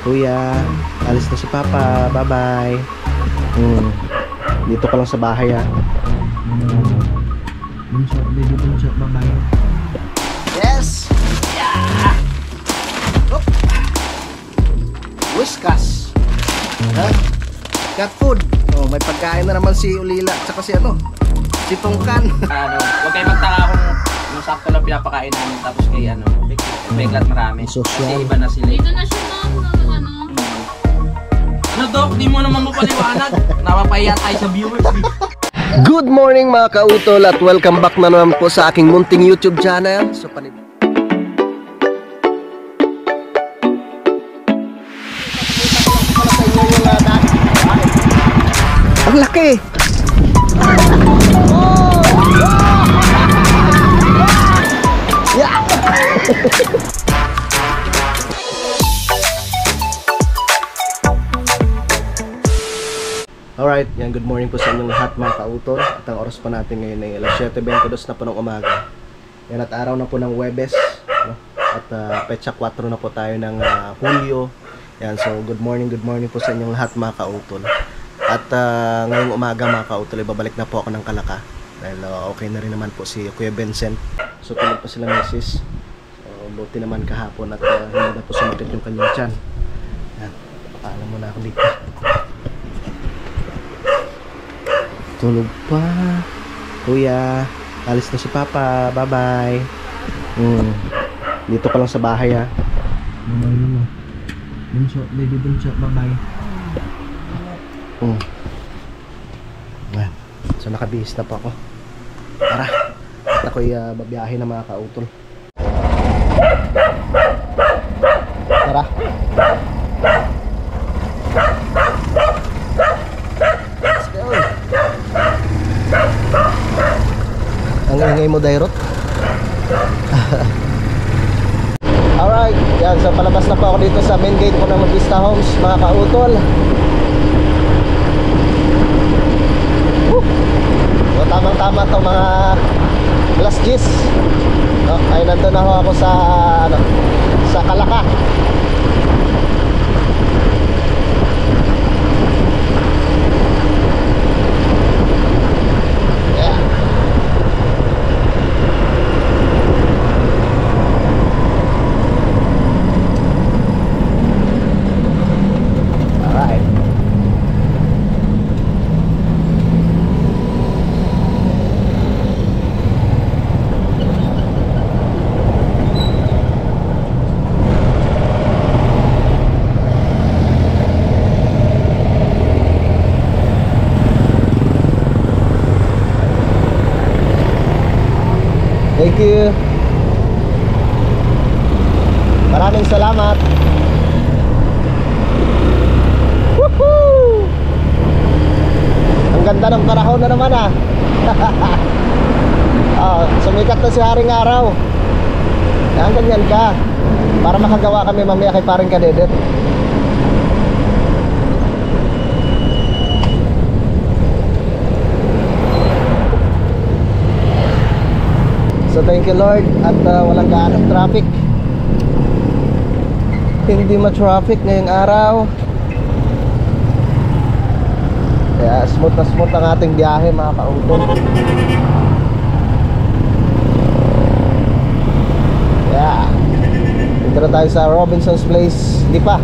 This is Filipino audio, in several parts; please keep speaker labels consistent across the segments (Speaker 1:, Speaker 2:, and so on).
Speaker 1: Kuya, alis na si Papa. Bye-bye. Dito ka lang sa bahay ha.
Speaker 2: Baby, bunshot, bye-bye.
Speaker 1: Yes! Yeah! Oh. Whiskas. Cat food. Oh, may pagkain na naman si Ulila at saka si si Tongkan.
Speaker 3: Huwag kayo magtaka kung sakto lang pinapakain namin tapos kay biglat marami. Kasi iba na sila.
Speaker 4: Dito na siya
Speaker 3: Dok, di mo naman mapaliwanag. Napapahiya tayo sa viewers.
Speaker 1: Good morning mga kautol at welcome back na naman po sa aking munting YouTube channel. So ang laki! Yeah! Alright, yan, good morning po sa inyong lahat mga kautol. At ang oras pa natin ngayon ay alas 7:22 na po ng umaga. Yan, at araw na po ng Huwebes, no? At petsa 4 na po tayo ng Hulyo. Yan, so good morning po sa inyong lahat mga kautol. At ngayong umaga mga kautol, babalik na po ako ng Kalaka. Dahil okay na rin naman po si Kuya Vincent. So tulog pa sila misis. So buti naman kahapon at hindi na po sumakit yung kanyang tiyan. Yan, paalam muna ako dito. Tulog pa. Kuya, alis na si Papa. Bye-bye. Dito ka lang sa bahay ha.
Speaker 2: Bye-bye naman. Bunshot, baby, bunshot, bye-bye.
Speaker 1: Yan. So nakabihis na po ako. Tara. At ako'y babiyahe na mga kautol. Tara. Let's go. Ang ingay mo, Dairot. Alright, yan. So palabas na po ako dito sa main gate po ng Vista Homes mga kautol. So tamang-tama itong mga alas 10. No, ay nandun na ako sa sa Kalaka. Thank you. Maraming salamat. Woohoo! Ang ganda ng panahon na naman ah. Sumikat na si Haring Araw. Yan, ganyan ka. Para makagawa kami mamaya kay paring Kadedet. So thank you Lord at walang gaanong traffic. Hindi ma-traffic ngayong araw. Kaya smooth na smooth ang ating biyahe mga kautol. Yeah. Dito na tayo sa Robinson's Place. Hindi pa.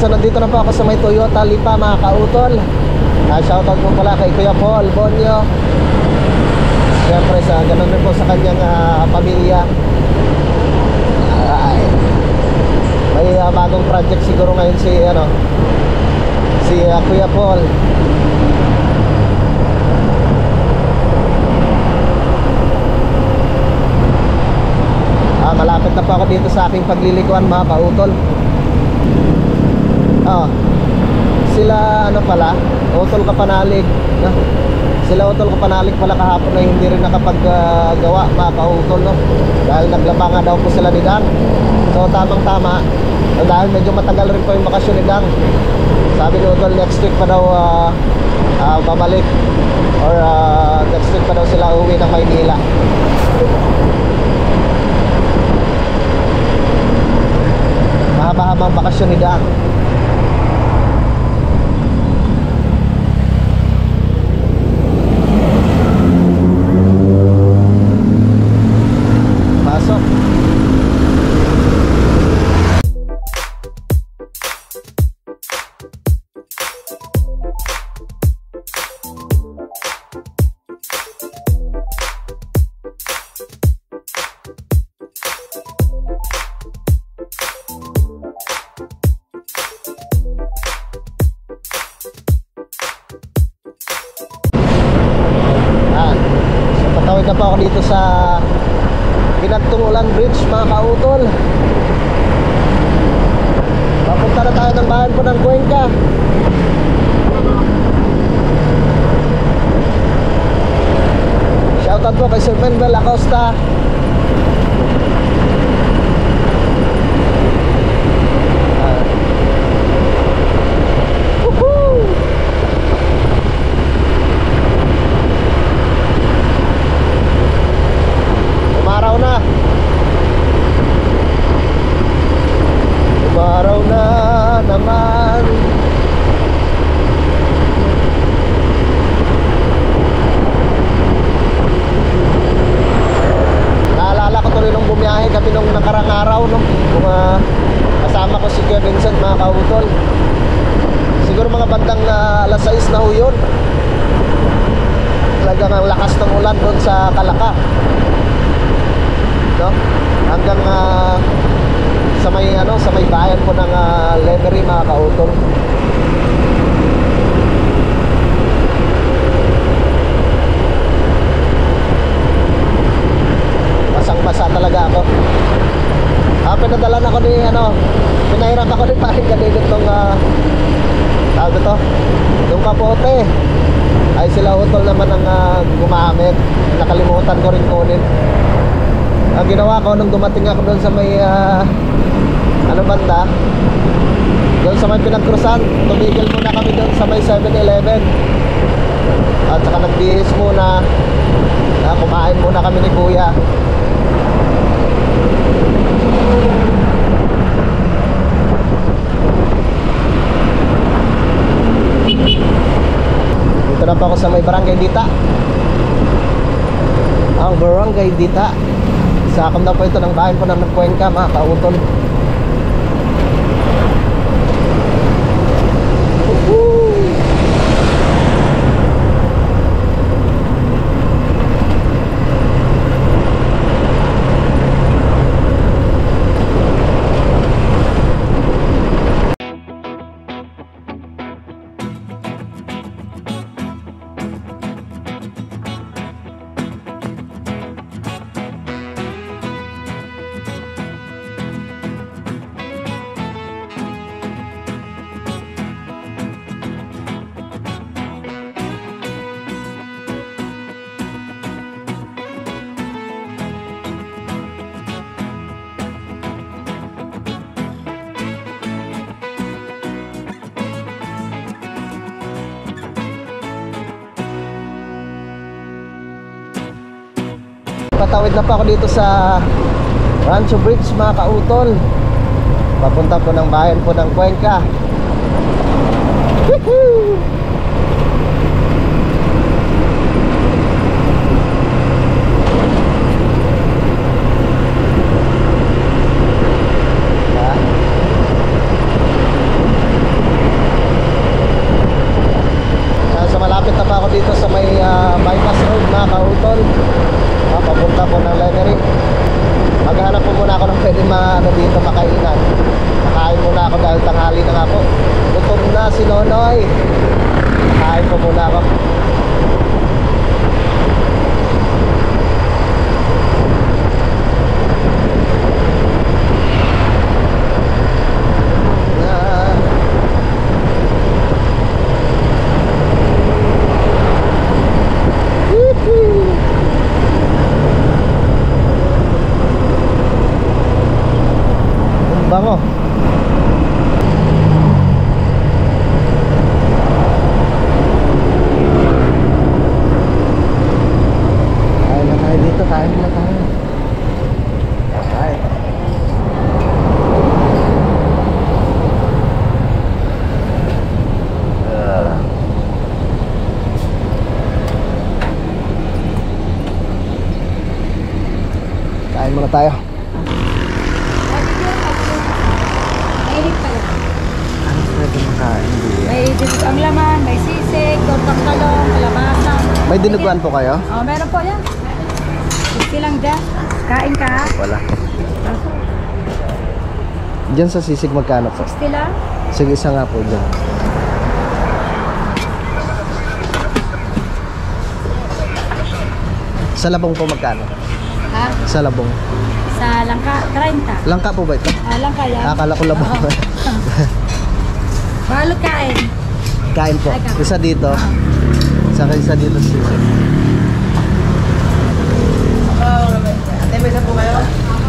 Speaker 1: So nandito na po ako sa may Toyota Lipa mga kautol. Shoutout po pala kay Kuya Paul Bonyo. Siyempre sa ganun rin po sa kanyang pamilya. Alright. May bagong project siguro ngayon si Kuya Paul. Malapit na po ako dito sa aking paglilikuan mga kautol. Si sila ano pala, Utol Kapanalig, no? Sila Utol Kapanalig pala kahapon na hindi rin nakapaggawa, mga kautol, no? Dahil naglaba nga daw po sila ni Dang. So tamang tama, dahil medyo matagal rin po yung bakasyon ni Dang. Sabi ni Utol next week pa daw babalik, or next week pa daw sila uwi ng Maynila. Mahaba-habang bakasyon ni Dang. Pasok. Patawid na po ako dito sa Ginagtungulan Bridge, mga kautol. Papunta na tayo ng bayan po ng Cuenca. Shoutout po kay Sir Manuel Acosta. Umaraw na naman. Naalala ko tuloy nung bumiyahe kami nung nakarang araw, no? Kasama ko si Kuya Vincent, mga kautol. Siguro mga bandang alas 6 na ho yun. Talagang ang lakas ng ulan doon sa Calaca, no? Hanggang sa may bayan po ng Lemery, mga kautol. Basang-basa talaga ako. Pinadalan ako ni pinahiram ako ni paring kanina itong tawag ito, yung kapote. Ay sila Utol naman ang gumamit. Nakalimutan ko rin kunin. Ang ginawa ko nung dumating ako doon sa may banda, doon sa may pinagkrusan, tumigil muna kami doon sa may 7-Eleven. At saka nagbihis muna, kumain muna kami ni Kuya. Dito na pa ako sa may Barangay Dita. Ang Barangay Dita, sakam na po ito ng bayan po ng Cuenca, mga kautol. Patawid na pa ako dito sa Rancho Bridge, mga kautol. Papunta po ng bayan po ng Cuenca. Woohoo! So malapit na pa ako dito sa may bypass road, mga kautol. Papunta po ng Lemery. Maghanap po muna ako ng pwede dito makainan. Nakain muna ako dahil tanghali na ako. Gutom na si Nonoy. Kain po muna ako. tayo.
Speaker 4: Mainit pala.
Speaker 1: Ano pwede makain?
Speaker 4: May dinig ang laman, may sisig, tortang talong, kalabasa.
Speaker 1: May dinuguan po kayo?
Speaker 4: Oh, meron po yan. 50 lang dyan. Kain ka.
Speaker 1: Wala. Diyan sa sisig magkano po?
Speaker 4: 60 lang.
Speaker 1: Sige, isa nga po dyan. Sa labong po magkano?
Speaker 4: Ha?
Speaker 1: Sa labong.
Speaker 4: Sa langka, 30.
Speaker 1: Langka po ba ito?
Speaker 4: Langka yan.
Speaker 1: Akala ko labong.
Speaker 4: Oo. Balot kain.
Speaker 1: Kain po. Isa dito. Saka isa dito sa sisig. Ate, may isa po kayo?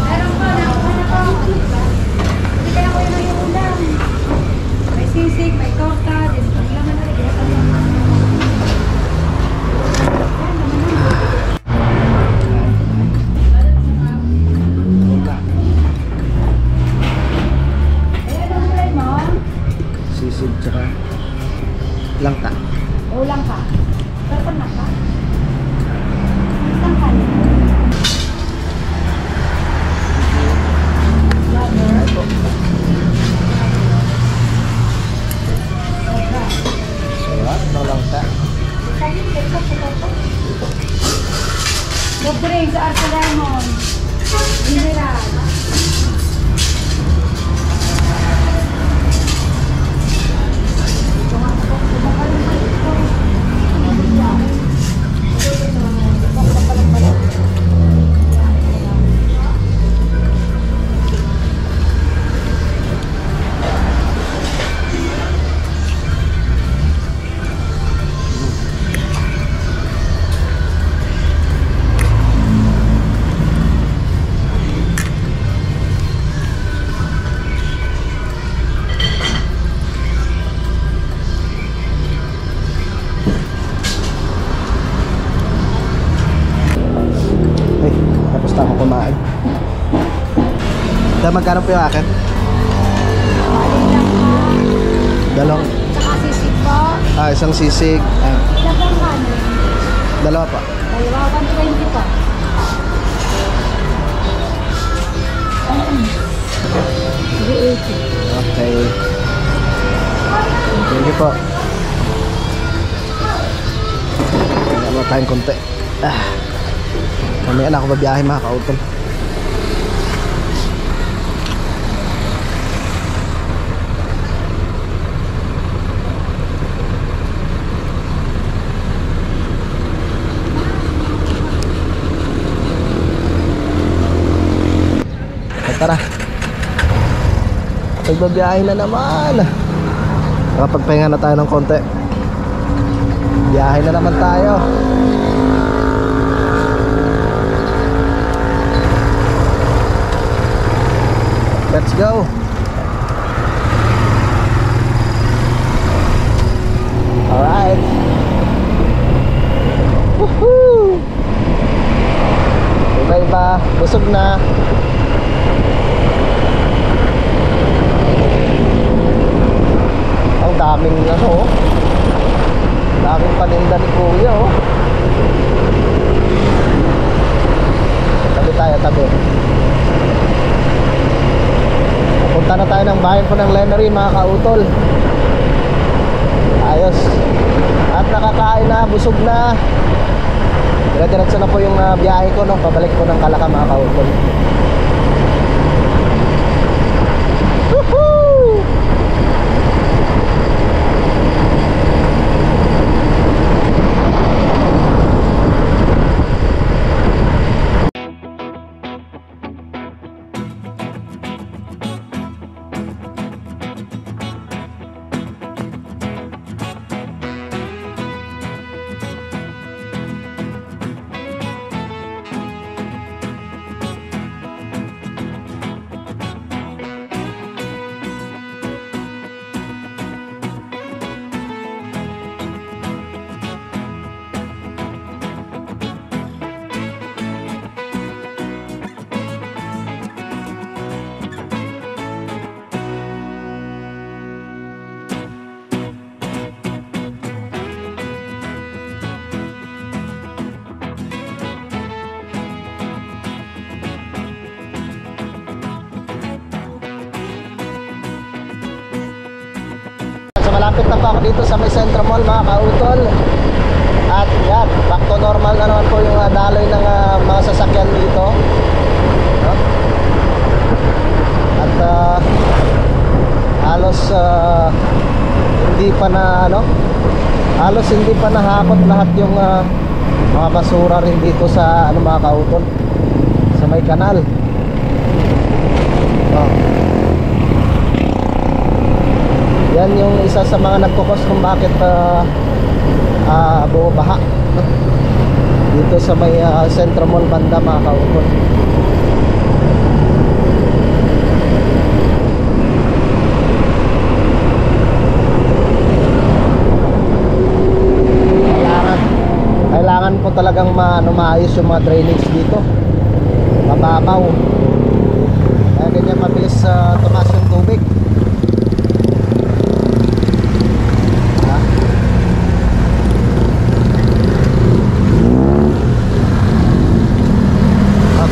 Speaker 4: Meron po, nakuha na po. Hindi kaya ko yun yung ulam. May sisig, may torta, din ang laman na rin.
Speaker 1: Sisig tsaka langka.
Speaker 4: Ulang ka. Torta na ka. Isang kanin.
Speaker 1: Sarap ng langka.
Speaker 4: Soft drinks, Arco Lemon. Mineral.
Speaker 1: Ay, tapos na ako kumain. Dahil magkano po yung akin?
Speaker 4: Alin lang po.
Speaker 1: Dalawang,
Speaker 4: Saka sisig po.
Speaker 1: isang sisig.
Speaker 4: Ilan bang kanin?
Speaker 1: Dalawa pa.
Speaker 4: Dalawa, 120 po. Sige, 80.
Speaker 1: Okay. Thank you po. Tingnan mo tayong konti. Mamaya na ako babiyahe mga kautol. Tara. Pagbabiyahe na naman. Nakapagpahinga na tayo ng konti. Biyahe na naman tayo. Let's go. Alright. Woohoo! Iba-iba. Busog na. Ang daming ano, daming paninda ni Kuya, oh. Tabi tayo, tabi. Punta na tayo ng bayan ko ng Lemery, mga kautol. Ayos. At nakakain na, busog na. Dire-diretso na po yung biyahe ko, no? Pabalik po ng Kalaka, mga kautol. Woohoo! malapit na po ako dito sa may Centro Mall mga kautol. At yan, back to normal na naman po yung daloy ng mga sasakyan dito, no? At halos hindi pa na halos hindi pa nahakot lahat yung mga basura rin dito sa mga kautol, sa may kanal. Yan yung isa sa mga nagkukos kung bakit bumabaha dito sa may Centro Mall banda mga kautol. Kailangan po talagang maayos yung mga drainage dito, mababaw, kaya ganyan mabilis tumaas yung tubig.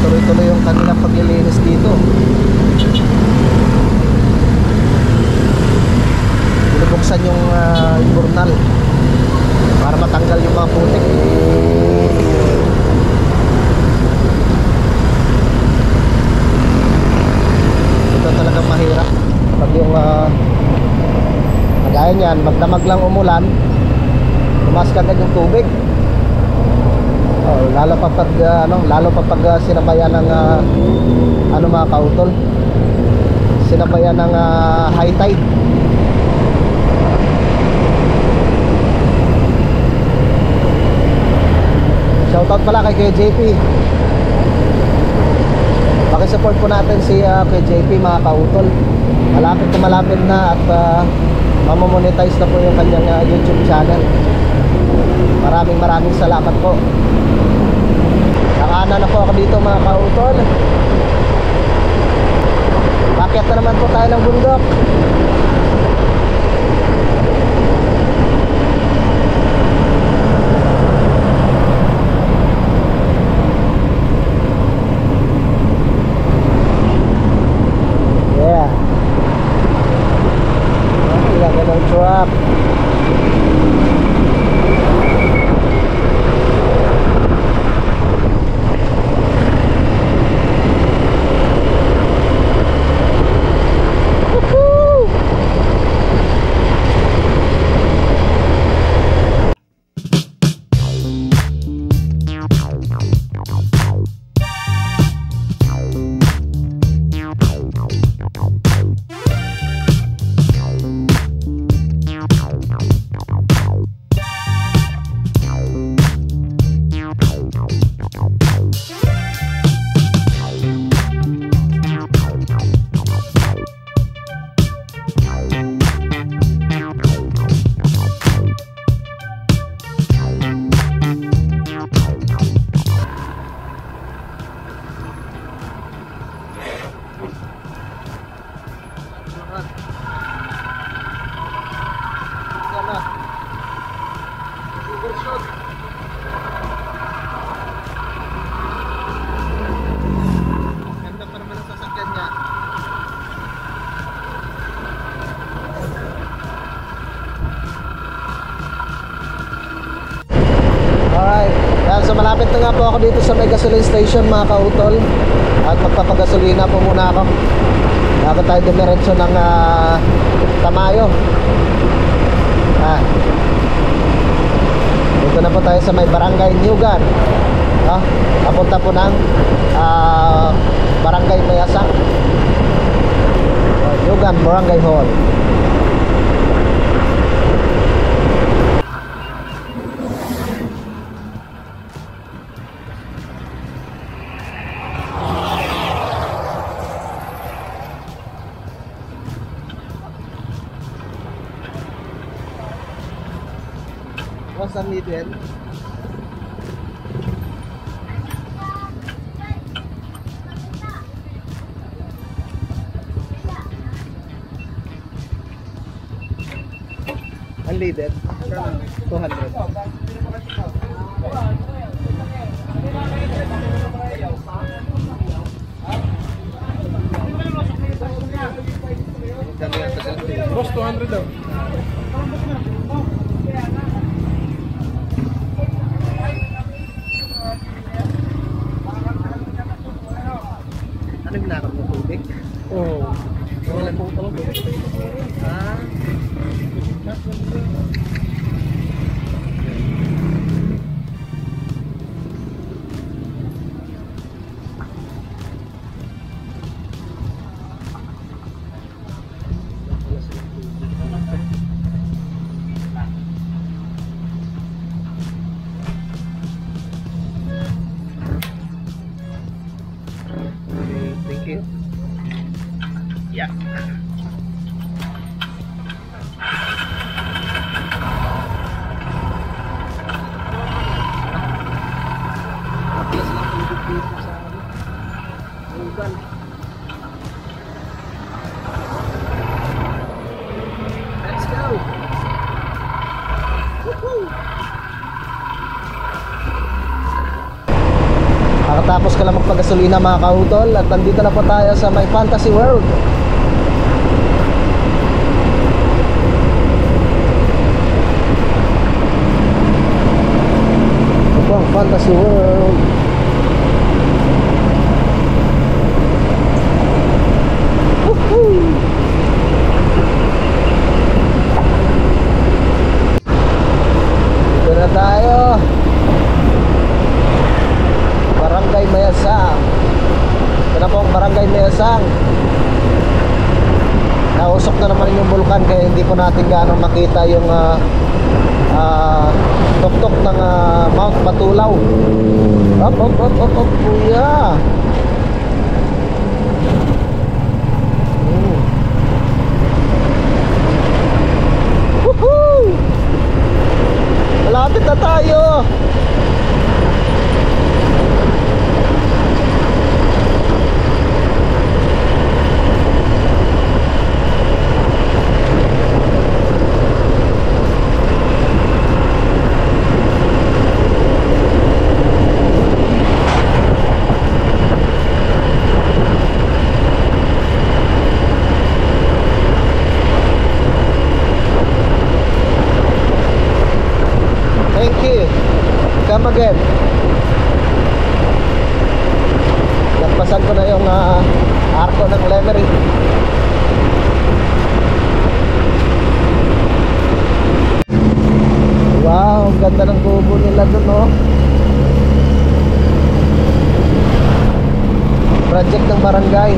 Speaker 1: Tuloy-tuloy yung kanilang paglilinis dito. Binubuksan yung burnal para matanggal yung mga putik. Ito talagang mahirap pag yung kagaya niyan, magdamag lang umulan, tumaas kagad yung tubig. Lalo pa pag sinabayan ng mga kautol, sinabayan ng high tide. Shoutout pala kay Kuya JP. Pakisupport po natin si Kuya JP mga kautol. Malapit na at mamamonetize na po yung kanyang YouTube channel. Maraming salamat po. Nakaana na po ako dito mga kautol. Bakit na naman po tayo ng bundok. Yeah. Ilagay ng truck. So malapit na nga po ako dito sa may gasoline station mga kautol. At magpapagasolina po muna ako bago tayo dumiretso ng Tamayo. Dito na po tayo sa may Barangay Nyugan. Papunta po ng Barangay Mayasak, Nyugan Barangay Hall. What's the middle? Unleaded? 200. Boss, 200 daw. Ano ginagawa mo tubig?
Speaker 2: Oo. Wala po pala po.
Speaker 1: Ah. Okay, thank you. Yeah. Let's go. Woohoo! Nakatapos ka lang magpagasolina mga kautol at nandito na po tayo sa My Fantasy World. Ito po ang Fantasy World. Woohoo! Dito na tayo. Barangay Mayasang. Ito na po ang Barangay Mayasang. Nausok na naman yung bulkan kaya hindi po natin gaano makita yung tuktok ng Mount Batulaw. Op, kuya. Woohoo! Malapit na tayo. Thank you. Come again. Nagpasan ko na yung arko ng Lemery. Wow, ganda ng kubo nila dun, oh. Project ng barangay.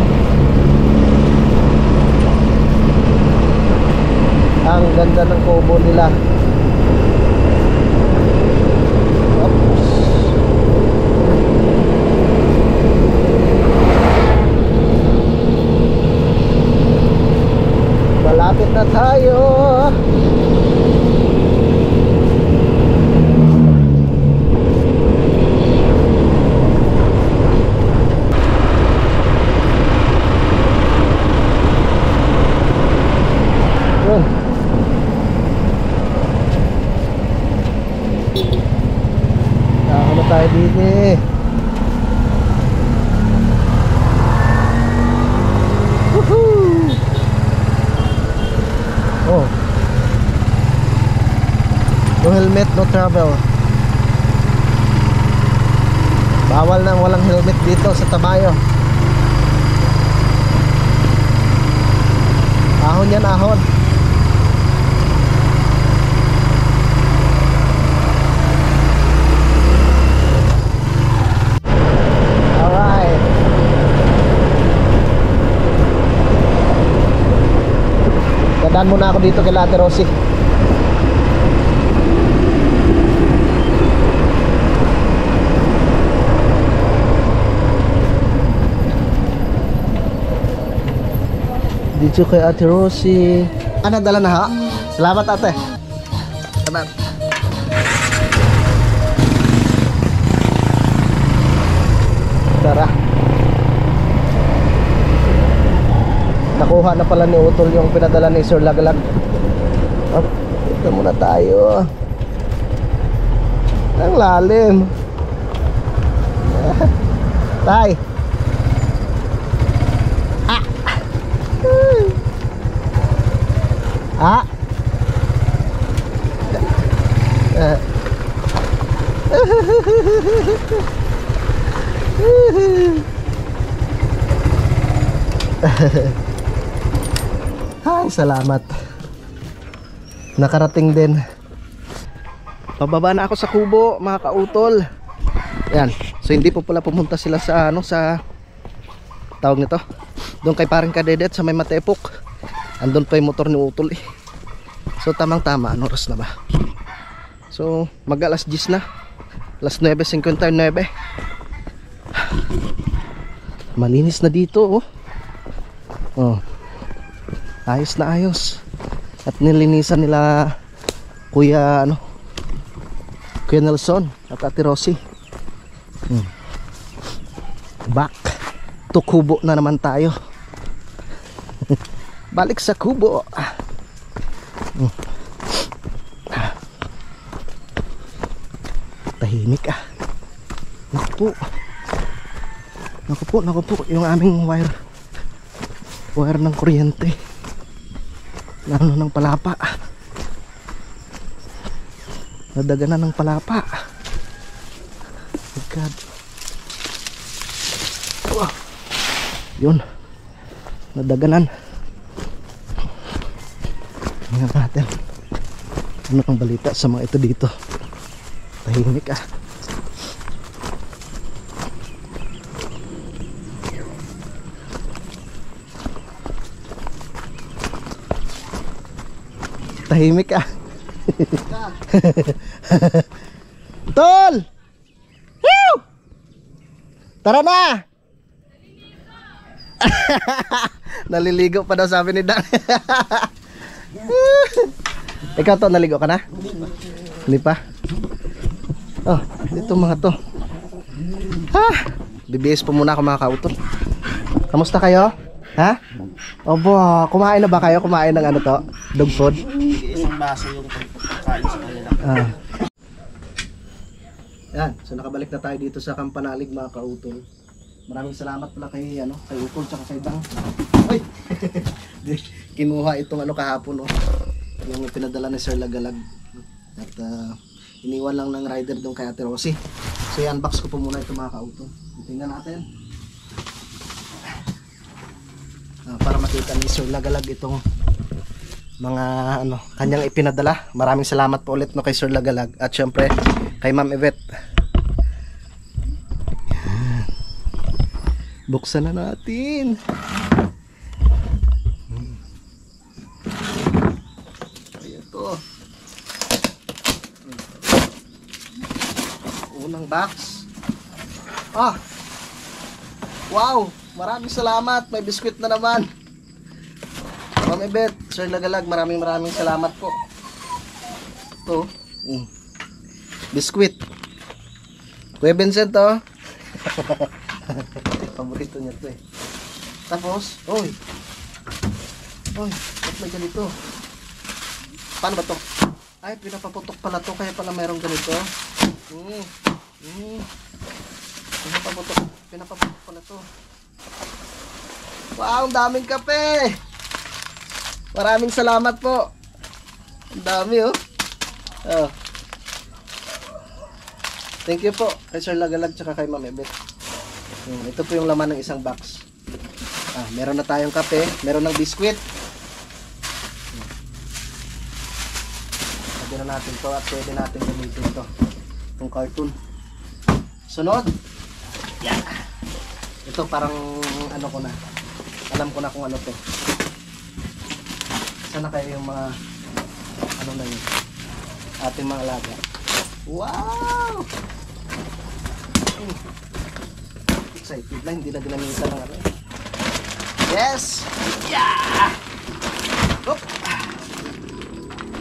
Speaker 1: Ang ganda ng kubo nila. Malapit na tayo. Yun. Nakakala tayo dito eh. Woohoo! Oh. No helmet, no travel. Bawal na walang helmet dito sa Tamayo. Ahon yan, ahon. Alright. Dadaan muna ako dito kay Ate Rosie. Dito kay Ate Rosie. Ano, dala na ha? Salamat ate. Salamat. Tara. Nakuha na pala ni Utol yung pinadala ni Sir Lagalag. Oh, ito muna tayo. Ang lalim. Tay. Ah. Ay, salamat. Nakarating din. Pababa na ako sa kubo, mga kautol. Ayan. So hindi po pala pumunta sila sa ano, sa tawag nito. Doon kay parang Kadedet sa may Matepok. Andun pa yung motor ni Utol eh. So tamang tama, ano oras na ba? So mag alas 10 na. Alas 9:59. Malinis na dito oh. Oh. Ayos na ayos. At nilinisan nila Kuya ano, Kuya Nelson at Ate Rosie. Back to kubo na naman tayo. Balik sa kubo. Tahimik ah. Naku po yung aming wire ng kuryente. Ano ng palapa. Nadaganan ng palapa. Oh God. Wow. Yun. Nadaganan. Tingnan natin. Ano ang balita sa mga ito dito. Tahimik ah. Tahimik ah. Tol! Woo! Tara na! Naliligo pa daw sabi ni Dan. Ikaw to, naligo ka na? Hindi pa? Oh, dito mga to. Ha! BBS po muna ako mga kautol. Kamusta kayo? Ha? Obo, kumain na ba kayo? Kumain ng ano to? Dog food?
Speaker 2: Isang baso yung kain sa kanila.
Speaker 1: Yan, so nakabalik na tayo dito sa Kampanalig mga kautol. Maraming salamat pala kay ano, kay Utol tsaka kay Dang. Ay! Kinuha itong ano kahapon oh. Yung pinadala ni Sir Lagalag. At iniwan lang ng rider doon kay Ate Rosie. So i-unbox ko po muna ito mga kautol. Tingnan natin. Para makita ni Sir Lagalag itong mga ano kanyang ipinadala. Maraming salamat po ulit no kay Sir Lagalag at syempre kay Ma'am Yvette. Buksan na natin. Ayan to. Unang box. Ah. Wow, maraming salamat. May biskwit na naman. Ma'am Yvette, Sir Lagalag, maraming salamat po. Ito. Biskwit. Kuya Vincent to. Paborito niya to eh. Tapos, oy, ba't may ganito? Paano ba to? Ay, pinapaputok pala to, kaya pala mayroong ganito. Pinapaputok pala to. Wow, ang daming kape! Maraming salamat po. Ang dami oh. Oh. Thank you po kay Sir Lagalag tsaka kay Ma'am Yvette. Ito po yung laman ng isang box. Meron na tayong kape, meron ng biskwit. Pwede na natin to at pwede natin gamitin to. Itong cartoon. Sunod. Yan. Ito parang ano ko na. Alam ko na kung ano to. Sana kayo yung mga ano na yun. Ating mga alaga. Wow! Excited na, hindi na dinamisan ng ano. Yes! Yeah! Hop!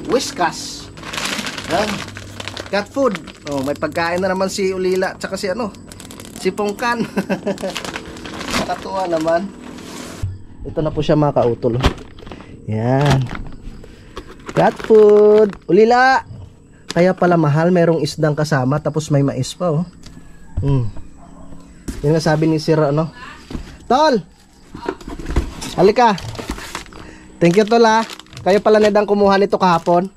Speaker 1: Whiskas! Yan. Cat food. Oh, may pagkain na naman si Ulila tsaka si ano, si Pongkan. Nakatuwa naman. Ito na po siya mga kautol. Yan. Cat food. Ulila! Kaya pala mahal, merong isdang kasama tapos may mais pa oh. Yan nga sabi ni Sir ano. Tol! Halika. Thank you tol ah. Kayo pala nedang kumuha nito kahapon.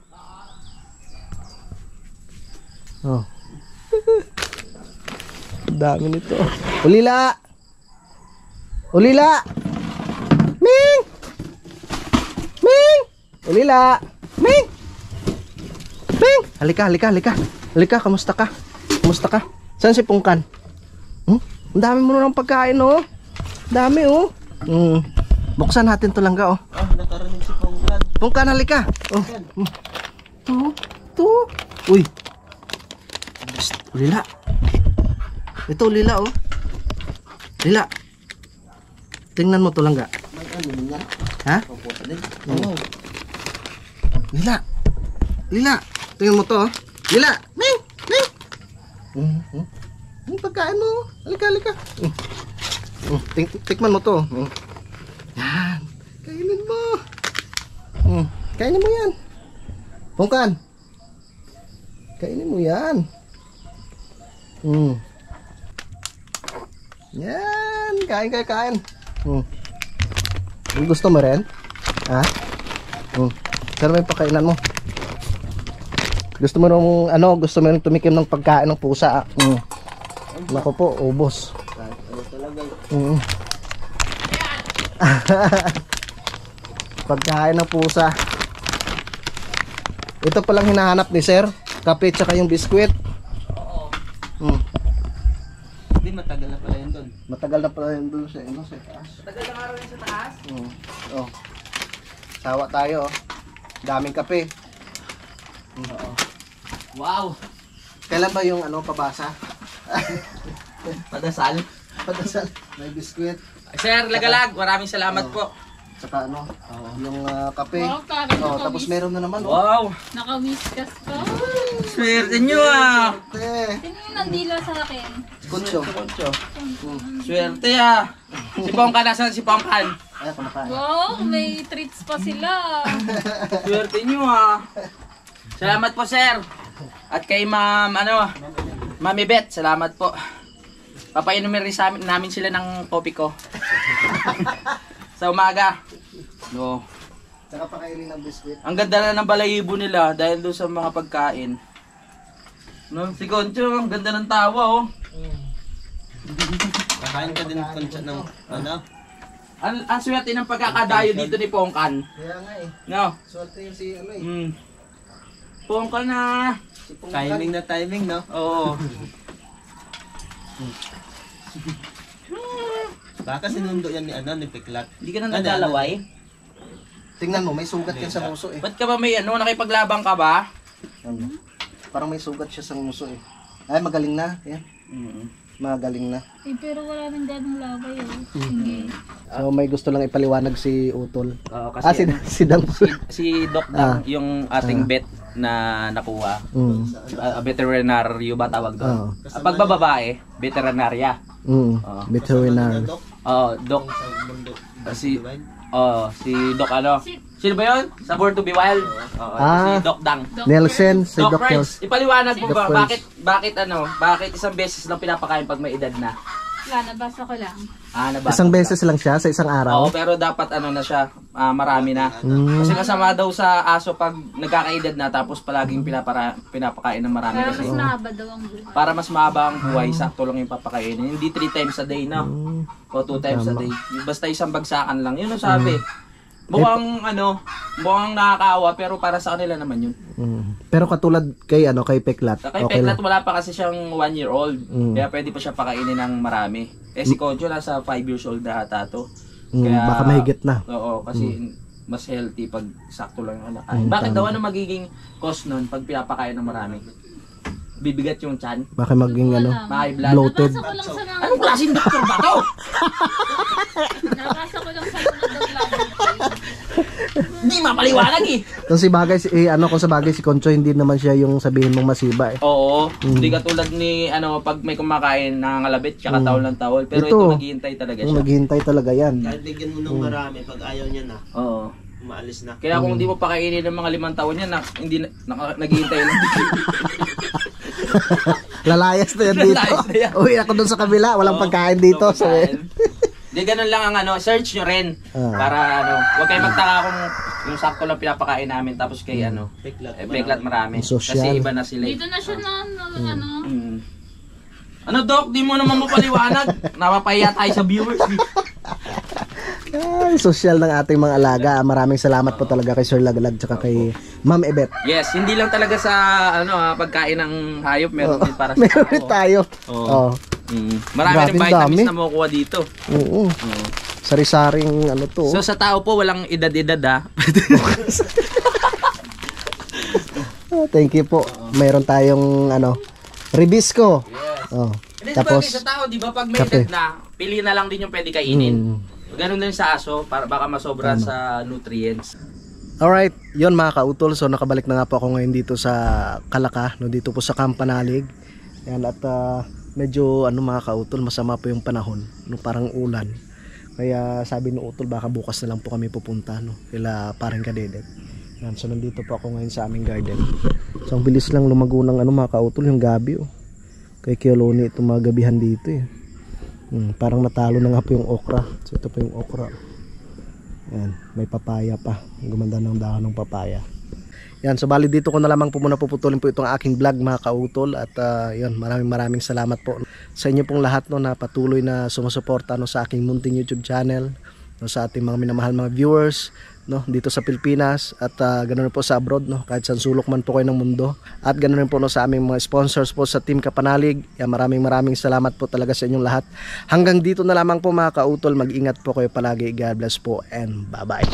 Speaker 1: Oh. Dami nito. Ulila! Ulila! Ming! Ming! Ulila! Ming! Ming! Halika, halika, halika. Halika, kamusta ka? Kamusta ka? Saan si Pungkan? Ang dami mo ng pagkain, oh. Dami, oh. Buksan natin to langga, oh.
Speaker 2: Nakarinig si Pongkan.
Speaker 1: Pungkan, halika. Oh. To. Uy. Psst, Ulila. Ito, Ulila, oh. Ulila. Tingnan mo to langga.
Speaker 2: May ano niya?
Speaker 1: Ha?
Speaker 2: Paputa din.
Speaker 1: Oo. Lila. Lila. Tingnan mo to, oh. Lila. Ming. Ming. Ang pagkain mo. Halika, halika. Tikman mo to. Yan. Kainin mo. Kainin mo yan. Pungkan. Kainin mo yan. Yan. Kain, kain, kain. Gusto mo rin? Ha? Saan may pakainan mo? Gusto mo nung ano, gusto mo nung tumikim ng pagkain ng pusa. Nako po, ubos. Pagkain ng pusa. Ito palang hinahanap ni Sir. Kape tsaka yung biskwit.
Speaker 2: Oo. Hindi, matagal na pala yun doon.
Speaker 1: Matagal na pala yun doon sa taas.
Speaker 3: Matagal na araw yun sa taas.
Speaker 1: Oh. Sawa tayo, oh. Daming kape.
Speaker 3: Wow.
Speaker 1: Kailan ba yung ano, pabasa?
Speaker 3: Padasal.
Speaker 1: Padasal. May biskwit.
Speaker 3: Sir Lagalag, maraming salamat po.
Speaker 1: Saka ano, yung kape.
Speaker 4: Wow, kami
Speaker 1: Tapos meron na naman.
Speaker 3: Wow.
Speaker 4: naka-whiskas ka.
Speaker 3: Swerte nyo ah.
Speaker 4: Sino yung nandila sa akin?
Speaker 1: Kuncho.
Speaker 3: Swerte ah. Si Pongkan, nasan si Pongkan?
Speaker 1: Ay, kumakain.
Speaker 4: Wow, may treats pa sila.
Speaker 3: Swerte nyo ah. Salamat po sir. At kay ma'am, Mami Beth, salamat po. Papainumin rin namin sila ng kopi ko. Sa umaga. No.
Speaker 1: Saka pakainin ng biskwit.
Speaker 3: Ang ganda na ng balayibo nila dahil doon sa mga pagkain. No, si Concho, ang ganda ng tawa oh.
Speaker 2: Kakain ka din koncha ng ano?
Speaker 3: Ang swerte ng pagkakadayo dito ni Pongkan.
Speaker 1: Kaya nga eh.
Speaker 3: No.
Speaker 1: Swerte yung si ano eh.
Speaker 3: Pongkan na.
Speaker 1: Si Pungkan.
Speaker 2: Timing na timing, no?
Speaker 3: Oo.
Speaker 2: Baka sinundo yan ni Piklat.
Speaker 3: Hindi ka na naglalaway?
Speaker 1: Tingnan mo, may sugat yan sa nguso eh.
Speaker 3: Ba't ka ba may nakipaglabang ka ba?
Speaker 1: Ano? Parang may sugat siya sa nguso eh. Ay, magaling na. Yan. Magaling na.
Speaker 4: Eh, pero wala nang ganong laway Sige.
Speaker 1: So may gusto lang ipaliwanag si Utol.
Speaker 3: Oo, kasi
Speaker 1: Si Dang.
Speaker 3: si Doc Dang, yung ating vet na nakuha. Veterinaryo ba tawag doon? Pag babae, veterinarya.
Speaker 1: Veterinary.
Speaker 3: Doc. Si Doc Sino ba 'yon? Sa Born to be Wild. Si Doc Dang.
Speaker 1: Nelson, si
Speaker 3: Doc
Speaker 1: Doc
Speaker 3: Friends,
Speaker 1: Nelson.
Speaker 3: ipaliwanag mo
Speaker 1: Doc
Speaker 3: ba
Speaker 1: Friends.
Speaker 3: bakit isang beses lang pinapakain pag may edad na?
Speaker 4: Wala, nabasa ko lang.
Speaker 3: Nabasa
Speaker 1: Isang
Speaker 3: ko
Speaker 1: beses lang siya sa isang
Speaker 3: Oo,
Speaker 1: araw.
Speaker 3: pero dapat na siya, marami na. Kasi masama daw sa aso pag nagkakaedad na tapos palaging pinapakain ng marami
Speaker 4: Pero
Speaker 3: kasi.
Speaker 4: mas mahaba daw ang buhay.
Speaker 3: Para mas mahaba ang buhay, sakto lang yung papakainin. Hindi 3 times a day, no? O 2 times a day. Basta isang bagsakan lang. Yun ang sabi. Mukhang nakakaawa pero para sa kanila naman yun.
Speaker 1: Pero katulad kay Peklat.
Speaker 3: Kay Peklat wala pa kasi siyang 1-year-old. Kaya pwede pa siya pakainin ng marami. Si Concho nasa 5 years old na ata to. Kaya,
Speaker 1: baka mahigit na.
Speaker 3: Oo, kasi mas healthy pag sakto lang yung anak. Bakit daw ano magiging cost nun pag pinapakain ng marami? Bibigat yung tiyan?
Speaker 1: Baka maging
Speaker 3: High blood?
Speaker 1: bloated.
Speaker 4: Nabasa ko lang sa mga...
Speaker 3: Anong klaseng doktor ba to?
Speaker 4: Nabasa ko lang sa mga vlog.
Speaker 3: Hindi mapaliwanag eh.
Speaker 1: Kung sa bagay si Concho hindi naman siya yung sabihin mong masiba eh.
Speaker 3: Oo, hindi katulad ni pag may kumakain nangangalabit tsaka tawol ng tawol. Pero ito maghihintay talaga siya.
Speaker 1: Maghihintay talaga yan.
Speaker 2: Kahit bigyan mo ng marami, pag ayaw niya na,
Speaker 3: Oo.
Speaker 2: umaalis na.
Speaker 3: Kaya kung hindi mo pakainin ng mga 5 taon yan, naghihintay lang.
Speaker 1: Lalayas na yan dito.
Speaker 3: Lalayas na yan.
Speaker 1: Uy, ako dun sa kabila. Walang pagkain dito. So,
Speaker 3: Di ganun lang ang search nyo rin. Para huwag kayo magtaka kung yung sakto lang pinapakain namin tapos kay Peklat marami.
Speaker 1: Social.
Speaker 3: Kasi iba na sila.
Speaker 4: Dito na siya na,
Speaker 3: Ano Doc, di mo naman mapaliwanag. Napapahiya tayo sa viewers.
Speaker 1: Ay, social ng ating mga alaga. Maraming salamat po talaga kay Sir Laglag tsaka kay Ma'am Ebet.
Speaker 3: Yes, hindi lang talaga sa pagkain ng hayop, meron din para sa
Speaker 1: Meron rin
Speaker 3: tao.
Speaker 1: tayo.
Speaker 3: Oo. Marami
Speaker 1: Grabe,
Speaker 3: rin vitamins
Speaker 1: dami.
Speaker 3: na makukuha dito.
Speaker 1: Oo. Sari-saring ano to.
Speaker 3: So sa tao po, walang edad-edad ha.
Speaker 1: Thank you po. Mayroon tayong Ribisco. Oh.
Speaker 3: Hindi
Speaker 1: Tapos
Speaker 3: sa tao, di ba pag may
Speaker 1: kape.
Speaker 3: edad na, pili na lang din yung pwede kainin. Ganun din sa aso, para baka masobra sa nutrients.
Speaker 1: alright, yon mga kautol. So nakabalik na nga po ako ngayon dito sa Kalaka, no, dito po sa Kampanalig. Yan, at medyo mga kautol, masama po yung panahon, no, parang ulan. Kaya sabi ng utol, baka bukas na lang po kami pupunta, no, kila parang Kadedet. Yan, so nandito po ako ngayon sa aming garden. So ang bilis lang lumago ng mga kautol, yung gabi kay Kioloni itong mga gabihan dito parang natalo na nga po yung okra. So ito po yung okra. Yan, may papaya pa. Gumanda ng dahon ng papaya. Yan, so bali dito ko na lamang po muna puputulin po itong aking vlog mga kautol. At yun, maraming salamat po sa inyo pong lahat na patuloy na sumusuporta sa aking munting YouTube channel, sa ating mga minamahal mga viewers dito sa Pilipinas at ganoon po sa abroad, kahit saan sulok man po kayo ng mundo. At ganoon rin po sa aming mga sponsors po sa Team Kapanalig. Yan, maraming salamat po talaga sa inyong lahat. Hanggang dito na lamang po mga kautol. Mag-ingat po kayo palagi. God bless po and bye bye.